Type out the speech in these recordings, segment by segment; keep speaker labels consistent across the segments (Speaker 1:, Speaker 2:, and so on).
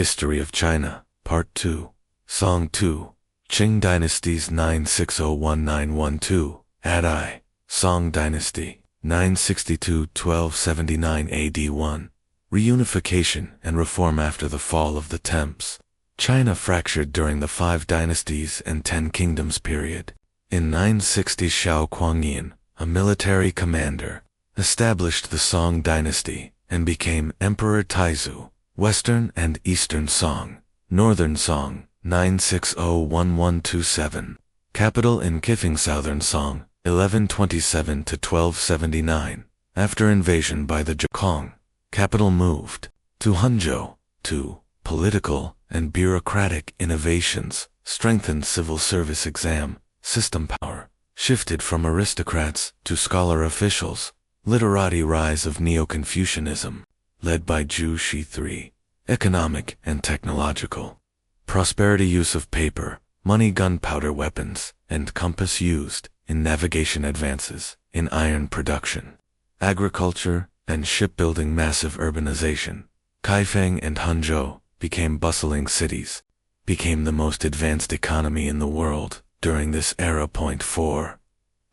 Speaker 1: History of China, Part 2. Song 2. Qing Dynasty's 960-1912, Ad-I. Song Dynasty, 962-1279 AD 1. Reunification and reform after the fall of the Temps. China fractured during the 5 Dynasties and 10 Kingdoms period. In 960, Xiao Kuangyin, a military commander, established the Song Dynasty and became Emperor Taizu, Western and Eastern Song, Northern Song, 960-1127. Capital in Qifeng, Southern Song, 1127-1279. After invasion by the Zheng, capital moved to Hangzhou. 2. Political and bureaucratic innovations strengthened civil service exam system power, shifted from aristocrats to scholar officials. Literati rise of Neo-Confucianism, led by Zhu Shi III. Economic and technological. Prosperity, use of paper, money, gunpowder, weapons, and compass used in navigation, advances in iron production. Agriculture and shipbuilding, massive urbanization. Kaifeng and Hangzhou became bustling cities, became the most advanced economy in the world during this era. 4.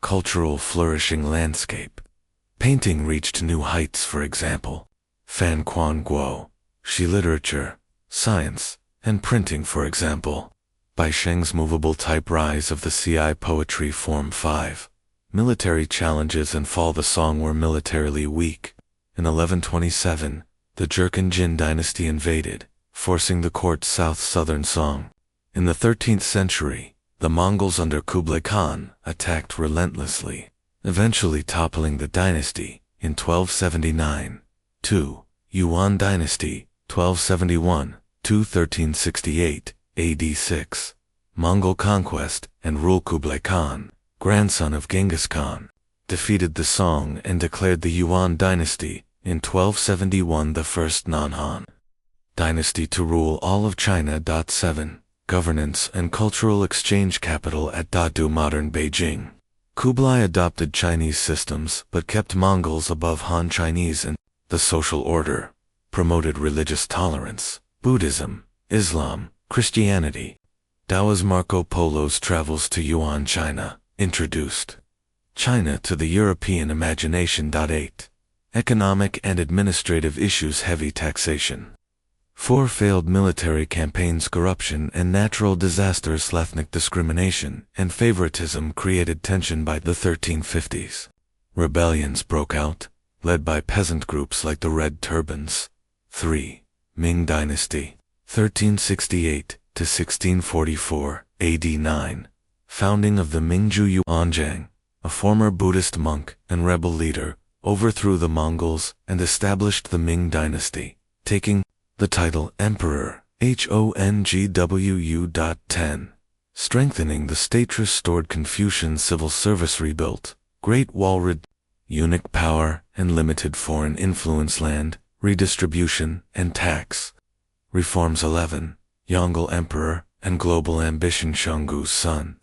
Speaker 1: Cultural flourishing landscape. Painting reached new heights, for example. Fan Quan Guo. Shi literature, science, and printing, for example. Bai Sheng's movable type, rise of the CI poetry. Form 5. Military challenges and fall. The Song were militarily weak. In 1127, the Qing Dynasty invaded, forcing the court southern Song. In the 13th century, the Mongols under Kublai Khan attacked relentlessly, eventually toppling the dynasty in 1279. 2. Yuan Dynasty, 1271-1368 AD 6. Mongol conquest and rule. Kublai Khan, grandson of Genghis Khan, defeated the Song and declared the Yuan Dynasty in 1271 the first non-Han dynasty to rule all of China. 7. Governance and cultural exchange, capital at Dadu, modern Beijing. Kublai adopted Chinese systems but kept Mongols above Han Chinese, and the social order promoted religious tolerance, Buddhism, Islam, Christianity. Dao's Marco Polo's travels to Yuan China introduced China to the European imagination. 8. Economic and administrative issues, heavy taxation. 4. Failed military campaigns, corruption and natural disasters. Ethnic discrimination and favoritism created tension by the 1350s. Rebellions broke out, led by peasant groups like the Red Turbans. 3. Ming Dynasty, 1368-1644 AD 9. Founding of the Mingzhu. Yuan, a former Buddhist monk and rebel leader, overthrew the Mongols and established the Ming Dynasty, taking the title Emperor, Hongwu. 10. Strengthening the state, restored Confucian civil service, rebuilt Great Wall, eunuch power and limited foreign influence, land redistribution and tax reforms. 11. Yongle Emperor and global ambition, Shanggu's son.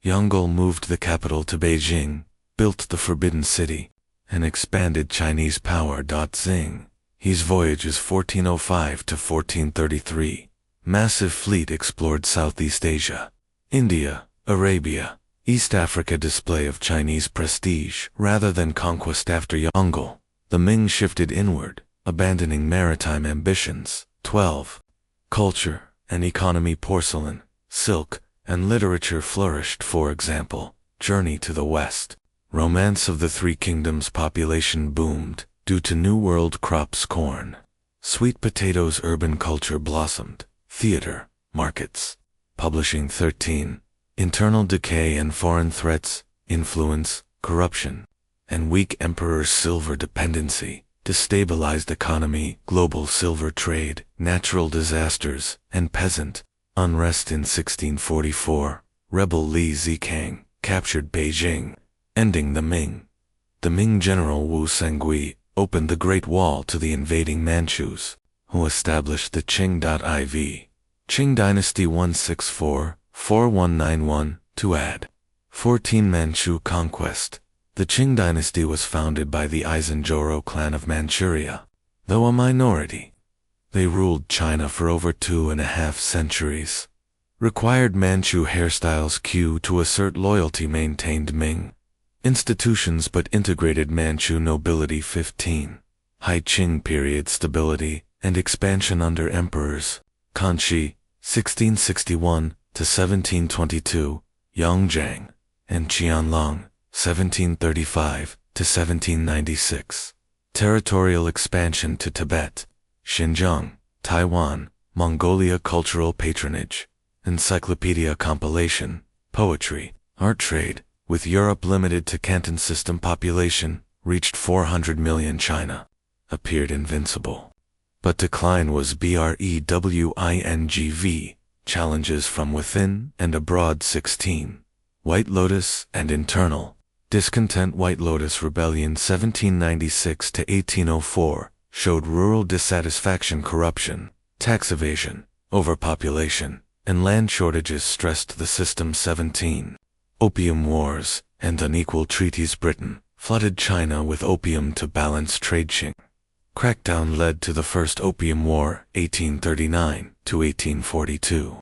Speaker 1: Yongle moved the capital to Beijing, built the Forbidden City, and expanded Chinese power. Zheng He's voyages 1405-1433. Massive fleet explored Southeast Asia, India, Arabia, East Africa. Display of Chinese prestige rather than conquest. After Yongle, the Ming shifted inward, abandoning maritime ambitions. 12. Culture and economy, porcelain, silk, and literature flourished. For example, Journey to the West. Romance of the Three Kingdoms. Population boomed due to New World crops, corn, sweet potatoes. Urban culture blossomed, theater, markets, publishing. 13. Internal decay and foreign threats, influence, corruption, and weak emperor's silver dependency destabilized economy, global silver trade, natural disasters, and peasant unrest. In 1644, rebel Li Zikang captured Beijing, ending the Ming. The Ming general Wu Sengui opened the Great Wall to the invading Manchus, who established the Qing. IV. Qing Dynasty 164-4191 to add 14. Manchu conquest. The Qing Dynasty was founded by the Izanjoro clan of Manchuria. Though a minority, They ruled China for over 2.5 centuries. Required Manchu hairstyles Q to assert loyalty, maintained Ming institutions but integrated Manchu nobility. 15. High Qing period, stability and expansion under emperors. Kanshi, 1661 to 1722, Yongzhang, and Qianlong, 1735 to 1796. Territorial expansion to Tibet, Xinjiang, Taiwan, Mongolia. Cultural patronage. Encyclopedia compilation, poetry, art. Trade with Europe limited to Canton system. Population reached 400 million. China appeared invincible, but decline was brewingv. Challenges from within and abroad. 16. White Lotus and internal discontent. White Lotus Rebellion 1796 to 1804 showed rural dissatisfaction, corruption, tax evasion, overpopulation, and land shortages stressed the system. 17. Opium Wars and unequal treaties. Britain flooded China with opium to balance trade. Qing crackdown led to the First Opium War, 1839 to 1842.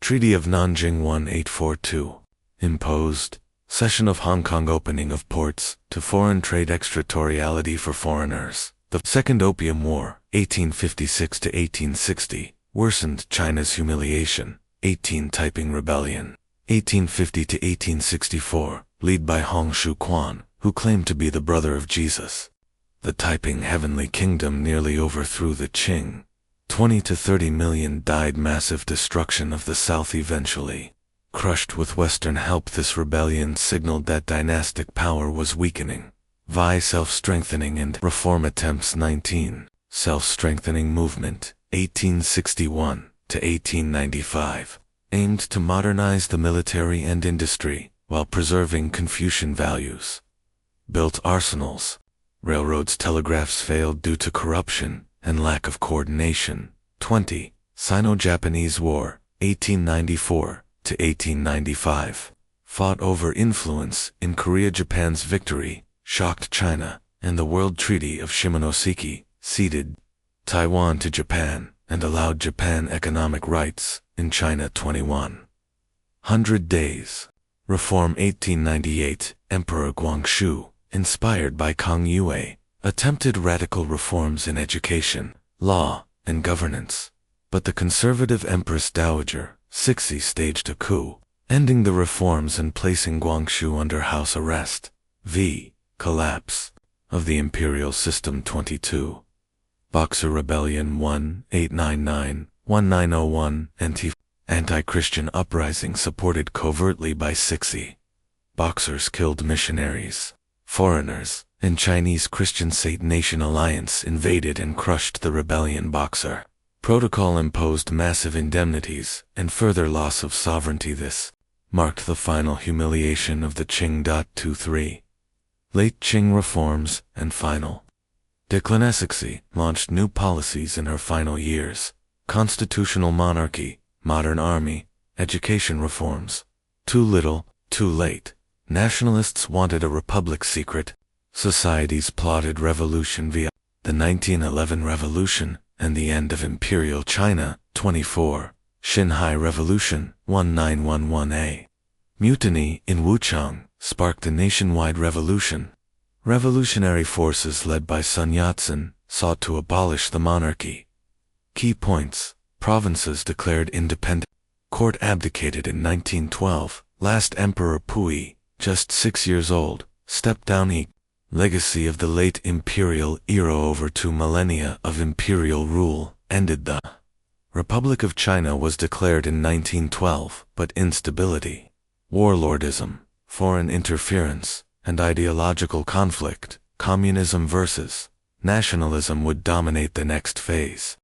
Speaker 1: Treaty of Nanjing 1842 imposed cession of Hong Kong, opening of ports to foreign trade, extraterritoriality for foreigners. The Second Opium War, 1856 to 1860, worsened China's humiliation. 18. Taiping Rebellion, 1850 to 1864, led by Hong Shu-quan, who claimed to be the brother of Jesus. The Taiping Heavenly Kingdom nearly overthrew the Qing. 20 to 30 million died. Massive destruction of the South eventually crushed with Western help. This rebellion signaled that dynastic power was weakening. Vi self-strengthening and reform attempts. 19. Self-strengthening movement, 1861 to 1895, aimed to modernize the military and industry while preserving Confucian values. Built arsenals, railroads, telegraphs failed due to corruption and lack of coordination. 20. Sino-Japanese War, 1894 to 1895, fought over influence in Korea. Japan's victory shocked China, and the World Treaty of Shimonoseki ceded Taiwan to Japan and allowed Japan economic rights in China. 21. 100 Days Reform 1898, Emperor Guangxu, inspired by Kang Yue, attempted radical reforms in education, law, and governance, but the conservative Empress Dowager, Cixi, staged a coup, ending the reforms and placing Guangxu under house arrest. Collapse of the imperial system. 22. Boxer Rebellion 1899-1901, anti-Christian uprising supported covertly by Cixi. Boxers killed missionaries, foreigners, and Chinese Christian State Nation alliance invaded and crushed the rebellion. Boxer Protocol imposed massive indemnities and further loss of sovereignty. This marked the final humiliation of the Qing. 23. Late Qing reforms and final decline. Cixi launched new policies in her final years: constitutional monarchy, modern army, education reforms. Too little, too late. Nationalists wanted a republic. Secret societies plotted revolution via the 1911 revolution and the end of imperial China. 24. Xinhai Revolution 1911A. Mutiny in Wuchang sparked a nationwide revolution. Revolutionary forces led by Sun Yat-sen sought to abolish the monarchy. Key points: provinces declared independent. Court abdicated in 1912. Last Emperor Pui, just 6 years old, stepped down. Legacy of the late imperial era. Over 2 millennia of imperial rule ended. The Republic of China was declared in 1912, but instability, warlordism, foreign interference, and ideological conflict, communism versus nationalism, would dominate the next phase.